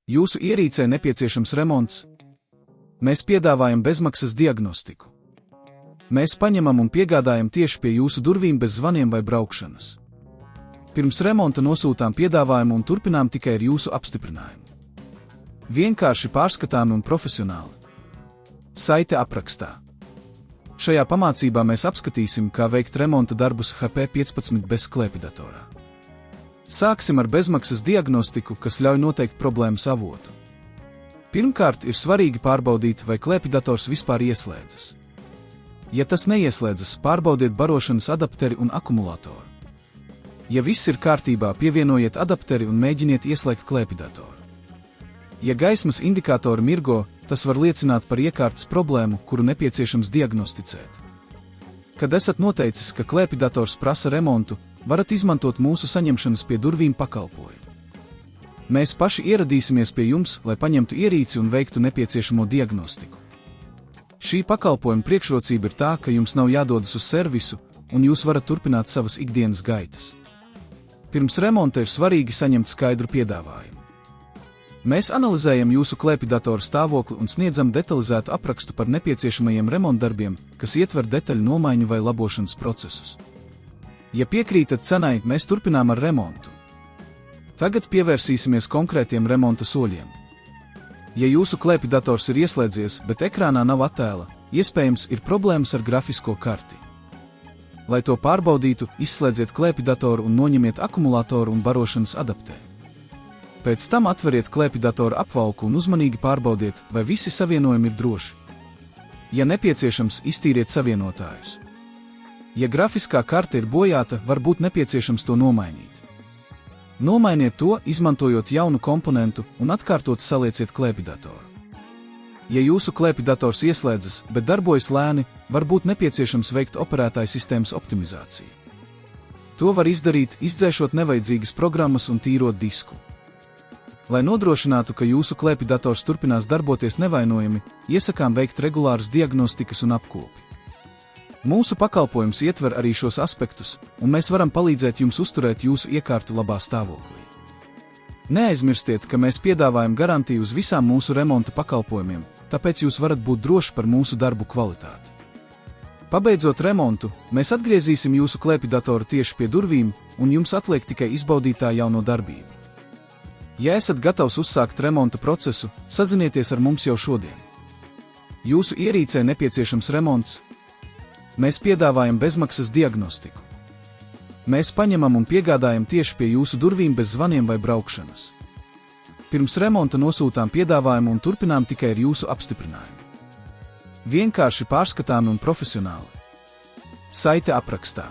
Jūsu ierīcē nepieciešams remonts? Mēs piedāvājam bezmaksas diagnostiku. Mēs paņemam un piegādājam tieši pie jūsu durvīm bez zvaniem vai braukšanas. Pirms remonta nosūtām piedāvājumu un turpinām tikai ar jūsu apstiprinājumu. Vienkārši pārskatāmi un profesionāli. Saite aprakstā. Šajā pamācībā mēs apskatīsim, kā veikt remonta darbus HP 15 bez klēpjdatorā. Sāksim ar bezmaksas diagnostiku, kas ļauj noteikt problēmas avotu. Pirmkārt, ir svarīgi pārbaudīt, vai klēpjdators vispār ieslēdzas. Ja tas neieslēdzas, pārbaudiet barošanas adapteri un akumulātoru. Ja viss ir kārtībā, pievienojiet adapteri un mēģiniet ieslēgt klēpjdatoru. Ja gaismas indikātori mirgo, tas var liecināt par iekārtas problēmu, kuru nepieciešams diagnosticēt. Kad esat noteicis, ka klēpjdators prasa remontu, varat izmantot mūsu saņemšanas pie durvīm pakalpojumu. Mēs paši ieradīsimies pie jums, lai paņemtu ierīci un veiktu nepieciešamo diagnostiku. Šī pakalpojuma priekšrocība ir tā, ka jums nav jādodas uz servisu, un jūs varat turpināt savas ikdienas gaitas. Pirms remonta ir svarīgi saņemt skaidru piedāvājumu. Mēs analizējam jūsu klēpjdatoru stāvokli un sniedzam detalizētu aprakstu par nepieciešamajiem remontdarbiem, kas ietver detaļu nomaiņu vai labošanas procesus. Ja piekrītat cenai, mēs turpinām ar remontu. Tagad pievērsīsimies konkrētiem remonta soļiem. Ja jūsu klēpjdators ir ieslēdzies, bet ekrānā nav attēla, iespējams ir problēmas ar grafisko karti. Lai to pārbaudītu, izslēdziet klēpjdatoru un noņemiet akumulātoru un barošanas adapteri. Pēc tam atveriet klēpjdatoru apvalku un uzmanīgi pārbaudiet, vai visi savienojumi ir droši. Ja nepieciešams, iztīriet savienotājus. Ja grafiskā karte ir bojāta, var būt nepieciešams to nomainīt. Nomainiet to, izmantojot jaunu komponentu, un atkārtot salieciet klēpjdatoru. Ja jūsu klēpjdators ieslēdzas, bet darbojas lēni, var būt nepieciešams veikt operētāja sistēmas optimizāciju. To var izdarīt, izdzēšot nevajadzīgas programmas un tīrot disku. Lai nodrošinātu, ka jūsu klēpjdators turpinās darboties nevainojami, iesakām veikt regulāras diagnostikas un apkopi. Mūsu pakalpojums ietver arī šos aspektus, un mēs varam palīdzēt jums uzturēt jūsu iekārtu labā stāvoklī. Neaizmirstiet, ka mēs piedāvājam garantiju uz visām mūsu remonta pakalpojumiem, tāpēc jūs varat būt droši par mūsu darbu kvalitāti. Pabeidzot remontu, mēs atgriezīsim jūsu klēpjdatoru tieši pie durvīm, un jums atliek tikai izbaudīt tā jauno darbību. Ja esat gatavs uzsākt remonta procesu, sazinieties ar mums jau šodien. Jūsu ierīcē nepieciešams remonts? Mēs piedāvājam bezmaksas diagnostiku. Mēs paņemam un piegādājam tieši pie jūsu durvīm bez zvaniem vai braukšanas. Pirms remonta nosūtām piedāvājumu un turpinām tikai ar jūsu apstiprinājumu. Vienkārši pārskatāmi un profesionāli. Saite aprakstā.